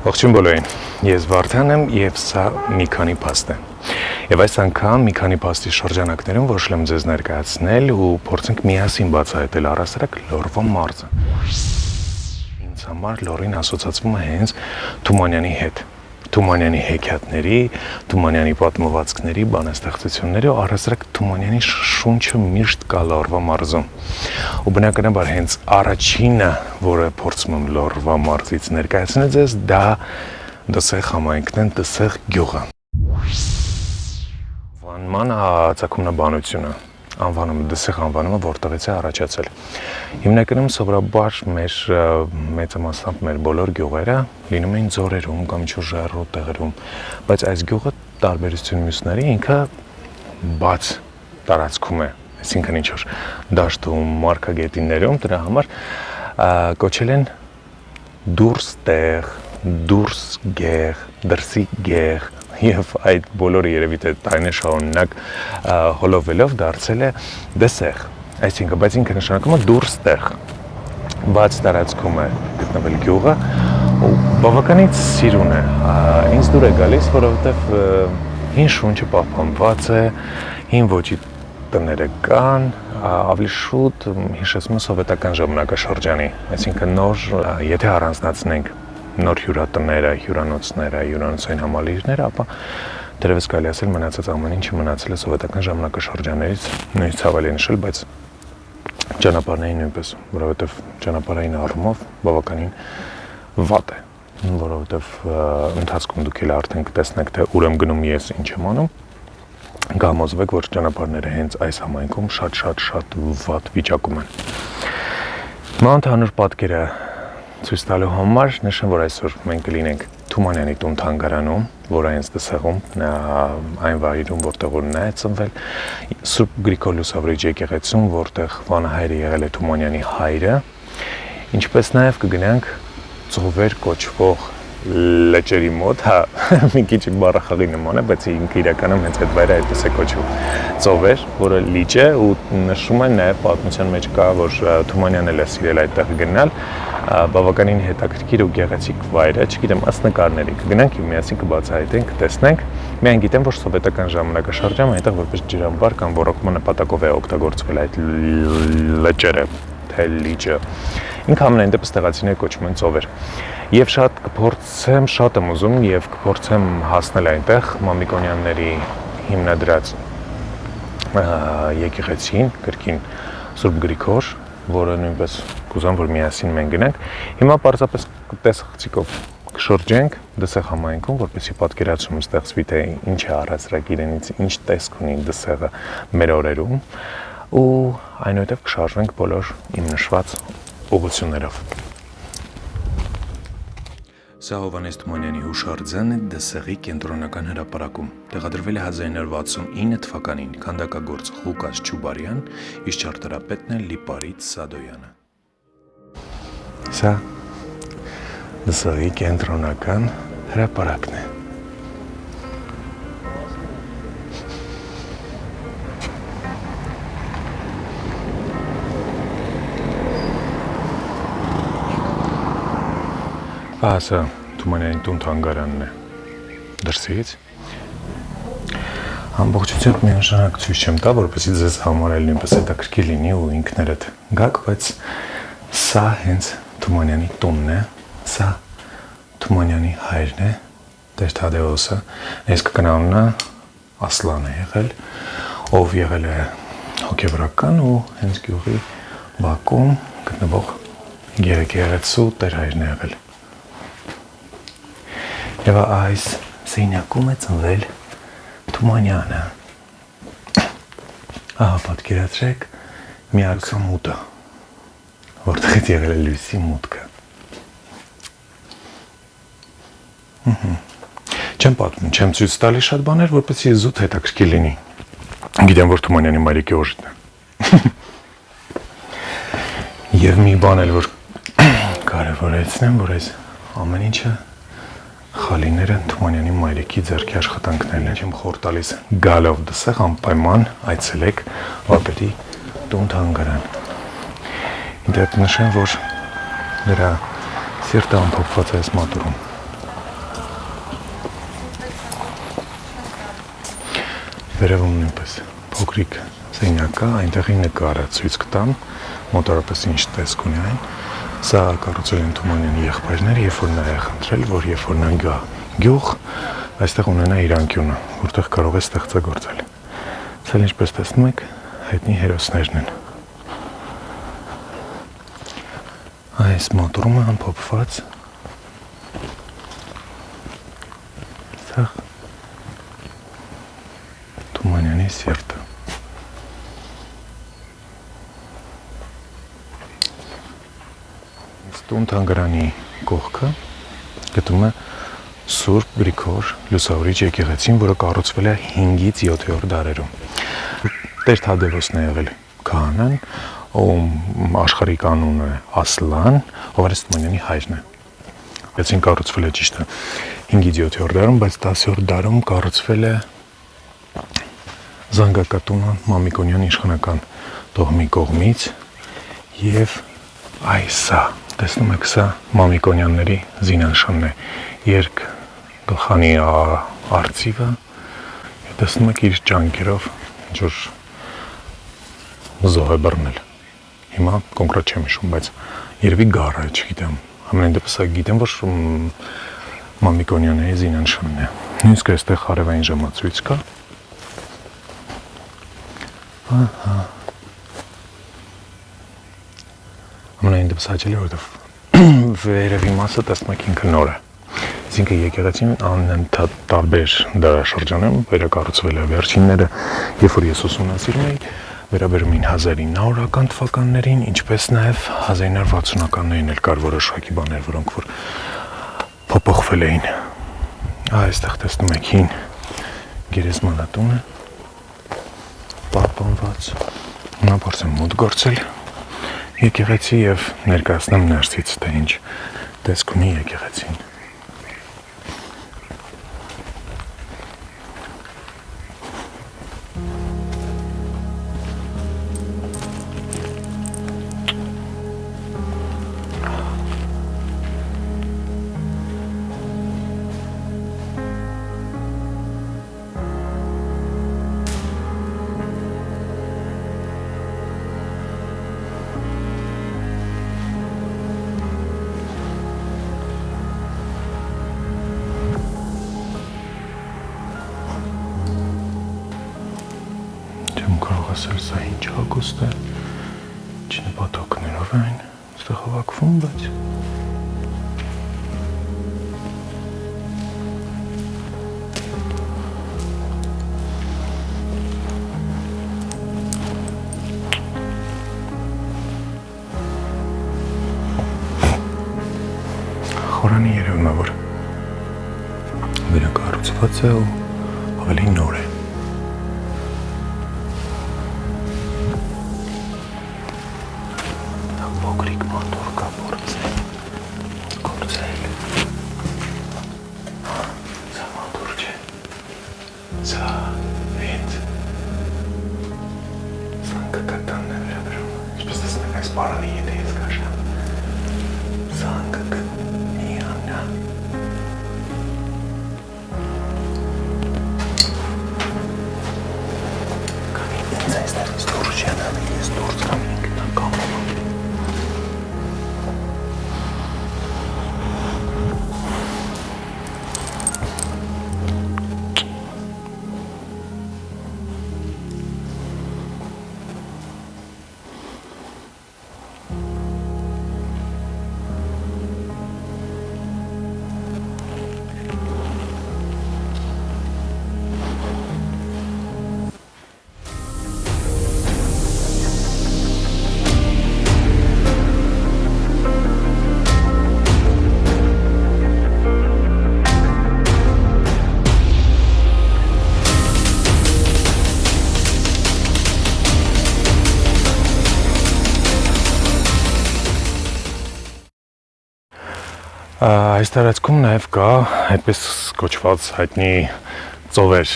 Ողջույն բոլորին, ես Վարդան եմ և սա մի քանի փաստ է։ Եվ այս անգամ մի քանի փաստի շրջանակներում որոշել եմ ձեզ ներկայացնել ու փորձենք միասին բացահայտել առհասարակ Լոռվա մարզը։ Ինձ համար Լոռին ասոցացվում է հենց Թումանյանի հետ։ Թումանյանի հեքիաթների, Թումանյանի պատմվածքների, բանաստեղծությունների ու առհասարակ Թումանյանի շունչը միշտ կա Լոռվա մարզում։ Ու բնականաբար հենց առաջինը, որը փորձում եմ Լոռվա մարզից ներկայացնել ձեզ, դա Դսեղ համայնքն են, Դսեղ գյուղը։ Անվանման ծագումնաբանությունը, անվանումը Դսեղ անվանումը որտեղից է առաջացել։ Հիմնականում սովորաբար մեր մեծամասամբ մեր բոլոր գյուղերը լինում էին ձորերում կամ ինչ-որ ժայռոտ տեղերում, բայց այս գյուղը տարբերություն մյուսների ինքը բաց տարածքում է, այսինքն ինչ-որ դաշտում, մարգագետիններում, դրա համար կոչել են դուրս տեղ, դուրս գեղ, դրսի գեղ եւ այդ բոլորը երևի թե տարիներ շարունակ հոլովելով դարձել է Դսեղ, այսինքն բայց ինքը նշանակում է դուրս տեղ, բաց տարածքում է գտնվել գյուղը ու բավականին սիրուն է, ինձ դուր է գալիս, որովհետեւ հին շունչը պահպանված է, հին ոճի տները կան, ավելի շուտ հիշեցնում է սովետական ժամանակաշրջանի, այսինքն նոր, եթե առանձնացնենք նոր հյուրատները, հյուրանոցները, հյուրանոցային համալիրները, ապա դեռևս կարելի ասել մնացած ամեն ինչը մնացել է սովետական ժամանակաշրջաններից, նույնիսկ ցավալի է նշել, բայց ճանապարհային նույնպես, որովհետև ճանապարհային առումով բավականին վատ է, որովհետև ընթացքում դուք էլ արդեն կտեսնեք, թե ուր եմ գնում ես, ինչ եմ անում, կհամոզվեք, որ ճանապարհները հենց այս համայնքում շատ վատ վիճակում են։ Հիմա ընդհանուր պատկերը ցույց տալու համար նշեմ, որ այսօր մենք կլինենք Թումանյանի տուն-թանգարանում, որ այնց Դսեղում, այն վայրում, որտեղ որ նա է ծնվել, Սուրբ Գրիգոր Լուսավորիչ եկեղեցում, որտեղ վանահայրը եղել է Թումանյանի հայրը, ինչպես նաև կգնանք Ծովեր կոչվող լճերի մոտ, մի քիչ բառախաղի նման է, բայց ինքը իրականում հենց այդ վայրը այդպես է կոչվում Ծովեր, որը լիճ է ու նշում են նաև պատմության մեջ կա, որ Թումանյանն էլ է սիրել այդտեղ գնալ, բավականին հետաքրքիր ու գեղեցիկ վայր է, չգիտեմ, ըստ նկարների կգնանք եւ միասին կբացահայտենք, կտեսնենք։ Միայն գիտեմ, որ սովետական ժամանակաշրջանում այնտեղ որպես ջրամբար կամ ոռոգման նպատակով է օգտագործվել այդ լճերը, թե լիճը։ Ինքը ամենայն դեպս տեղացիները կոչում են Ծովեր։ Եվ շատ եմ ուզում եւ կփորձեմ հասնել այնտեղ Մամիկոնյանների հիմնադրած եկեղեցին, կրկին Սուրբ Գրիգոր, որը նույնպես կուզեմ, որ միասին մենք գնանք։ Հիմա պարզապես տեսախցիկով կշրջենք Դսեղ համայնքում, որպեսզի պատկերացում ստեղծվի, թե ինչ է առհասարակ իրենից, ինչ տեսք ունի Դսեղը մեր օրերում, ու այնուհետև կշարժվենք բոլոր իմ նշված ուղղություններով։ Սա Հովհաննես Թումանյանի հուշարձանը Դսեղի կենտրոնական հրապարակում տեղադրվել է 1969 թվականին քանդակագործ Ղուկաս Չուբարյան, իսկ ճարտարապետն է Լիպարիտ Սադոյանը։ Սա Դսեղի կենտրոնական հրապարակն է։ Սա Թումանյանի տուն-թանգարանն է դրսից։ Ամբողջությամբ միանշանակ ցույց չեմ տա, որպեսզի ձեզ համար էլ նույնպես հետաքրքիր լինի ու ինքներդ գաք, բայց սա հենց Թումանյանի տունն է, սա Թումանյանի հայրն է, Տեր Թադեոսը, այսինքն անունը Ասլան է եղել, ով եղել է հոգևորական ու հենց գյուղի բակում գտնվող եկեղեցու Տեր հայրն է եղել։ Եվ այս սենյակում է ծնվել Թումանյանը։ Ահա պատկերացրեք միակամուտը, որտեղից եղել է լույսի մուտքը։ Չեմ պատմում, չեմ ցույց տալի շատ բաներ, որպեսզի զուտ հետաքրքիր լինի։ Գիտեմ, որ Թումանյանի մայրիկի օժիտն է։ Եվ մի բան էլ, որ կարևորեցնեմ, որ այս ամեն ինչը խալիները Թումանյանի մայրիկի ձեռքի աշխատանքներն են, չեմ խոր տալիս գալով Դսեղ անպայման այցելեք Վարպետի տուն-թանգարան։ Իդեպ նշեմ, որ նրա սիրտը ամփոփված է այս մատուրում։ վերևում նույնպես փոքրիկ սենյակ կա, այնտեղի նկարը ցույց կտամ, մոտավորապես ինչ տեսք ունի այն։ Սա կառուցել են Թումանյանի եղբայրները, երբ որ նա է խնդրել, որ երբ որ նա գա գյուղ, այստեղ ունենա իր անկյունը, որտեղ կարող է ստեղծագործել։ Սա ինչպես տեսնում եք, հայտնի հերոսներն են։ Այս մոտորումը ամփոփված այստեղ Թումանյանի սիրտը։ Տուն թանգարանի կողքը գտնվում է Սուրբ Գրիգոր Լուսավորիչ եկեղեցին, որը կառուցվել է 5-ից 7-րդ դարերում։ Տեր Թադևոսն է եղել քահանան, ում աշխարհիկ անունը Ասլան, Հովհաննես Թումանյանի հայրն է։ Այսինքն կառուցվել է ճիշտ է 5-ից 7-րդ դարում, բայց 10-րդ դարում կառուցվել է Զանգակատունը Մամիկոնյան իշխանական տոհմի կողմից եւ այսա տեսնում եք, սա Մամիկոնյանների զինանշանն է, երկ գլխանի արծիվը, տեսնում եք իր ճանկերով ինչ-որ զոհ է բռնել։ Հիմա կոնկրետ չեմ հիշում, բայց երևի գառը, չգիտեմ, ամեն դեպս գիտեմ, որ Մամիկոնյանների զինանշանն է։ Նույնիսկ այստեղ հարևային ժամացույց կա։ Ահա։ Ամենայն դեպս հաճելի, որովհետև վերևի մասը տեսնում եք ինքը նոր է։ Այսինքն եկեղեցին անընդհատ տարբեր դարաշրջանում վերակառուցվել է, վերջինները, երբ որ ես ուսումնասիրում էի, վերաբերում էին 1900-ական թվականներին, ինչպես նաև 1960-ականներին էլ կար որոշակի բաներ, որոնք որ փոփոխվել էին։ Այստեղ տեսնում եք հին գերեզմանատունը պահպանված։ Հիմա փորձեմ մոտ գործել եկեղեցի եւ ներկայացնեմ ներսից, թե ինչ տեսք ունի եկեղեցին։ Ասել սա ինչ հագուստ է, չնպատակներով են այստեղ հավաքվում, բայց խորանի երևում է, որ վերակառուցված է ու ավելի նոր է։ Այս տարածքում նաև կա այդպես կոչված հայտնի ծովեր,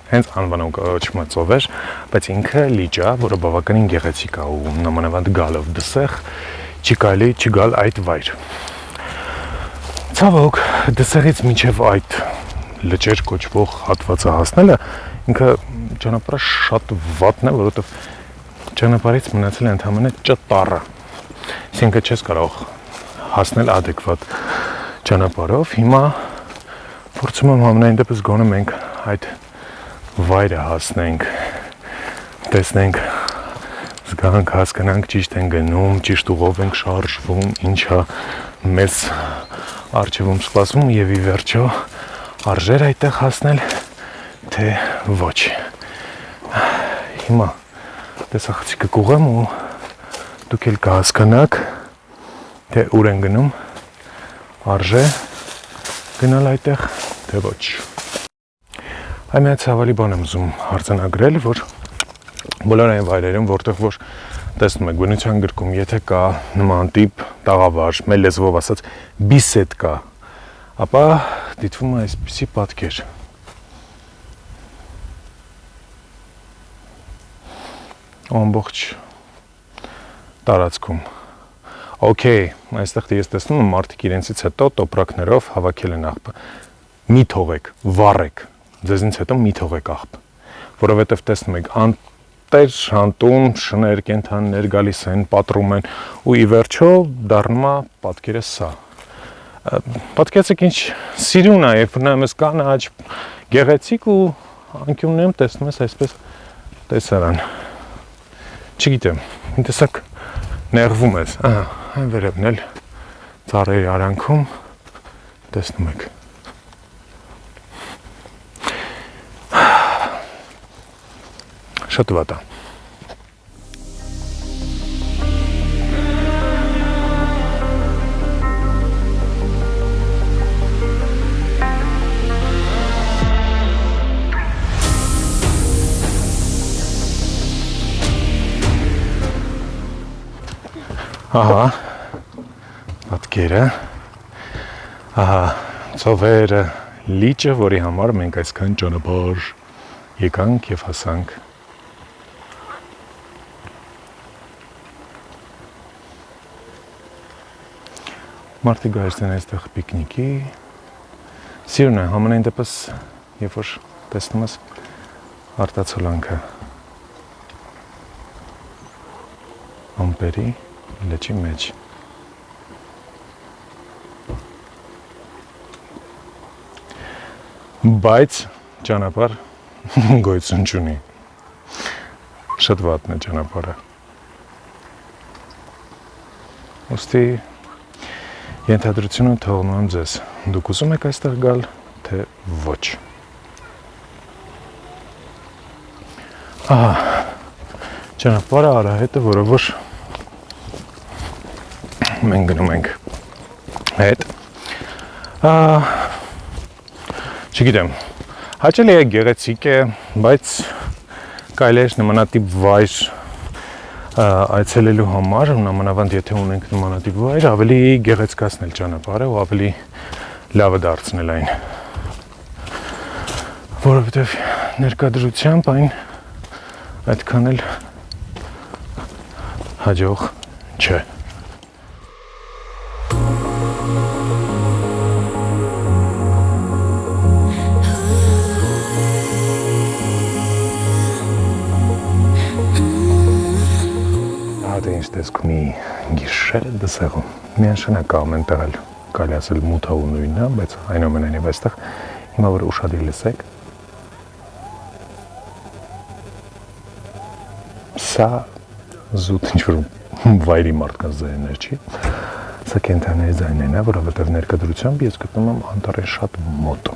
հենց անվանում կոչվում է ծովեր, բայց ինքը լիճ է, որը բավականին գեղեցիկ է ու նամանավանդ գալով դսեղ չի կարելի չգալ այդ վայր։ Ցավոք, դսեղից մինչև այդ լճեր կոչվող հատվածը հասնելը ինքը ճանապարհը շատ վատն է, որովհետև ճանապարհից մնացել է ընդհանրապես ճտարը։ Այսինքն չես կարող հասնել adekvat ճանապարհով։ Հիմա փորձում եմ համենայն դեպս գոնե մենք այդ վայրը հասնենք, տեսնենք, զգանք, հասկանանք ճիշտ են գնում, ճիշտ ուղով ենք շարժվում, ինչա մեզ առջևում սպասվում եւ ի վերջո արժեր այդտեղ հասնել, թե ոչ։ Հիմա տեսախցիկը կուղեմ ու դուք էլ կհասկանաք, թե ուր են գնում, արժե գնալ այդտեղ, թե ոչ։ Այ մի հատ ցավալի բան եմ ուզում արձանագրել, որ բոլոր այն վայրերում, որտեղ որ տեսնում եք բնության գրքում, եթե կա նման տիպ տաղավար, մեր լեզվով ասած բիսեդ կա, ապա դիտվում է այսպիսի պատկեր։ Ամբողջ տարածքում։ Okay, այստեղ ես տեսնում եմ մարդիկ իրենցից հետո տոպրակներով հավաքել են աղբը։ Մի թողեք, վառեք, ձեզնից հետո մի թողեք աղբը, որովհետև տեսնում եք անտեր շանտում շներ կենթանիներ գալիս են, պատռում են ու ի վերջո դառնում է պատկերը սա։ Պատկերացեք ինչ սիրուն է, երբ նայում ես կանաչ, գեղեցիկ ու անկյուններում տեսնում ես այսպես տեսարան։ Չգիտեմ, ինչ տեսակ նեղվում ես, այն վերևն էլ ծառերի արանքում տեսնում եք։ Շատ վատ է։ Ահա, պատկերը, ահա, ծովերը, լիճը, որի համար մենք այսքան ճանապարհ եկանք եւ հասանք։ Մարդիկ գալիս են այստեղ պիկնիկի, սիրուն է, համենայն դեպս, երբ որ տեսնում ես արտացոլանքը ամպերի լճի մեջ։ Բայց ճանապարհ գոյություն չունի։ Շատ վատն է ճանապարհը։ Ոստի ենթադրությունը թողնում եմ ձեզ։ Դուք ուզում եք այստեղ գալ, թե ոչ։ Ահա, ճանապարհը արահետը, որը որ մենք գնում ենք հետ։ Չգիտեմ, հաճելի է, գեղեցիկ է, բայց կարելի է նմանատիպ վայր այցելելու համար, նամանավանդ եթե ունենք նմանատիպ վայր, ավելի գեղեցկացնել ճանապարհը ու ավելի լավը դարձնել այն։ Որովհետև ներկայությամբ այն այդքան էլ հաջող չէ։ Ինչ տեսքում մի գիշեր դսեղում, միանշանակ ամեն տեղ էլ կարելի ասել մութա ու նույնն է, բայց այնուամենայնիվ այստեղ հիմա որ ուշադիր լսեք, սա զուտ ինչ-որ վայրի մարդկանց ձայներ չի, սա կենդանիների ձայներն է, որովհետև ներկայությամբ ես գտնում եմ անտառի շատ մոտ։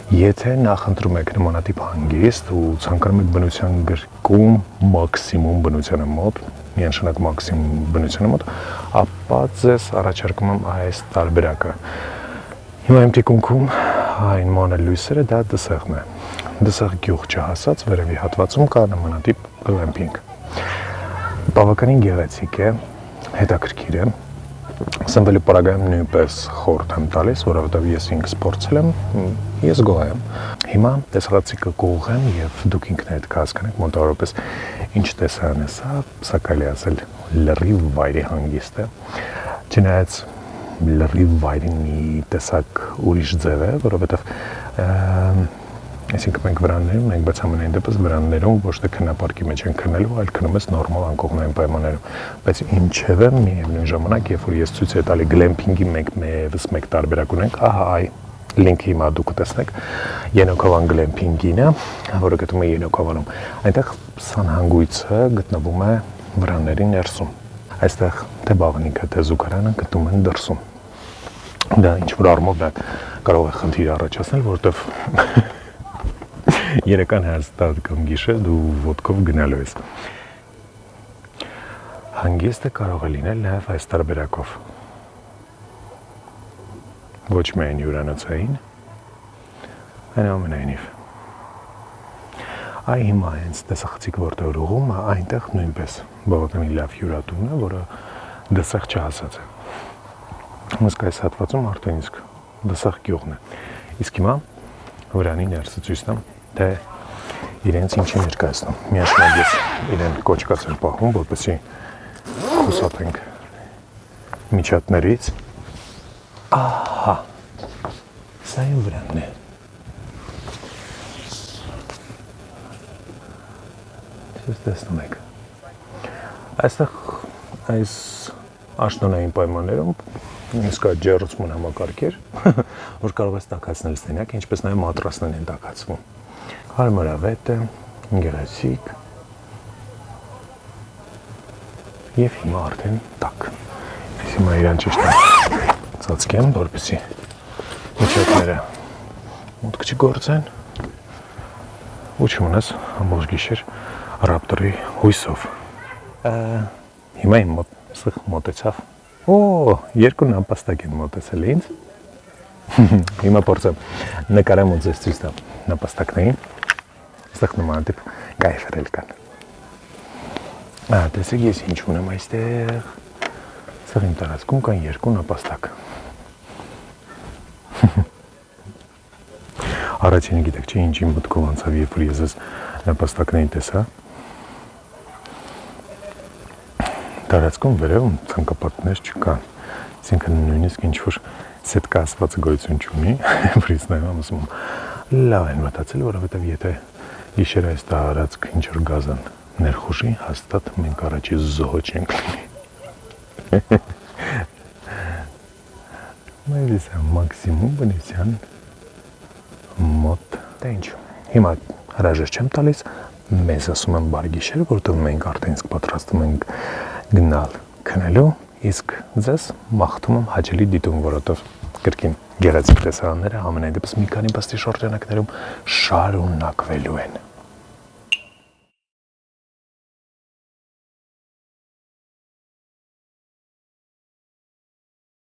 Եթե նախընտրում եք նմանատիպ հանգիստ ու ցանկանում եք բնության գրկում մաքսիմում բնությանը մոտ, միանշանակ մաքսիմում բնությանը մոտ, ապա ձեզ առաջարկում եմ այս տարբերակը։ Հիմա իմ թիկունքում այն մանր լույսերը դա դսեղն է։ Դսեղ գյուղ չհասած վերևի հատվածում կա նմանատիպ գլեմփինգ։ Բավականին գեղեցիկ է, հետաքրքիր է։ Սնվելու պարագայում նույնպես խորհուրդ եմ տալիս, որովհետև ես ինքս փորձել եմ, ես գոհ եմ։ Հիմա տեսախցիկը կուղեմ եւ դուք ինքներդ կհասկանաք մոտավորապես ինչ տեսարան է սա կարելի ասել լրիվ վայրի հանգիստ է։ Չնայած լրիվ վայրի մի տեսակ ուրիշ ձև է, որովհետև Այսինքն մենք վրաններում ենք, բայց ամենայն դեպս վրաններում ոչ թե քնապարկի մեջ են քնելու, այլ քնում ես նորմալ անկողնային պայմաններում։ Բայց ինչևէ միևնույն ժամանակ, երբ որ ես ցույց եմ տալի գլեմփինգի մեկ տարբերակ ունենք, ահա այ լինքի հիմա դուք կտեսնեք Ենոքովան գլեմփինգին է, որը գտնվում է Ենոքովանում։ Այնտեղ սանհանգույցը գտնվում է վրանների ներսում։ Այստեղ թե բաղնիքը, թե զուգարանը գտնվում են դրսում։ Դա ինչ որ առումով դա կարող է խնդիր առաջացնել, որովհետև երեկան հաստատ կամ գիշեր դու ոտքով գնալու ես։ Հանգիստը կարող է լինել նաև այս տարբերակով։ Ոչ միայն հյուրանոցային, այնուամենայնիվ։ Այ հիմա հենց տեսախցիկ որտեղ ուղղում է, այնտեղ նույնպես բավականին լավ հյուրատուն է, որը դսեղ չհասած է։ Իսկ այս հատվածում արդեն իսկ դսեղ գյուղն է։ Իսկ հիմա վրանի ներսը ցույց տամ, թե իրենց ինչի ներկայացնում։ Միաժամանակ ես իրեն կոճկած եմ պահում, որպեսզի խուսափենք միջատներից։ Ահա, սա է վրանն է։ Դες տեսնում եք։ Այստեղ այս աշնանային պայմաններում իսկ այդ ջեռուցման համակարգեր, որ կարող ես տաքացնել ստենյակ, ինչպես նաև մատրասներն են տաքացվում։ Հարմարավետ է, գեղեցիկ։ Եվ հիմա արդեն տաք։ Ես հիմա իրան ճիշտ ծածկեմ, որպեսզի միջատները մուտք չգործեն։ Ու չմնաս ամբողջ գիշեր ռապտորի հույսով։ Հիմա իմ մոտեցավ։ Օ, երկու նապաստակ են մոտեցել ինձ։ Հիմա փորձեմ նկարեմ ու ձեզ ցույց տամ նապաստակներին։ Այստեղ նմանատիպ կայֆերել կան։ Տեսեք ես ինչ ունեմ այստեղ։ Այստեղ իմ տարածքում կան երկու նապաստակ։ Առաջինը գիտեք չէ ինչի մտքով անցավ, երբ որ ես այս նապաստակներին տեսա։ Տարածքում վերևում ցանկապատներ չկան, այսինքն նույնիսկ ինչ-որ սետկա ասվածը գոյություն չունի, որից նաև ասում եմ լավ են մտածել, որովհետև եթե գիշեր այս տարածք ինչ-որ գազան ներխուժի, հաստատ մենք առաջի զոհը չենք լինի։ Մեր իսկ մաքսիմում բնության մոտ։ Դա ինչ, հիմա հրաժեշտ չեմ տալիս, մեզ ասում եմ բարի գիշեր, որովհետև մենք արդեն իսկ պատրաստվում ենք գնալ քնելու, իսկ ձեզ մաղթում եմ հաճելի դիտում, որովհետև կրկին գեղեցիկ տեսարանները ամենայն դեպս մի քանի բաստի շրջանակներում շարունակվելու են։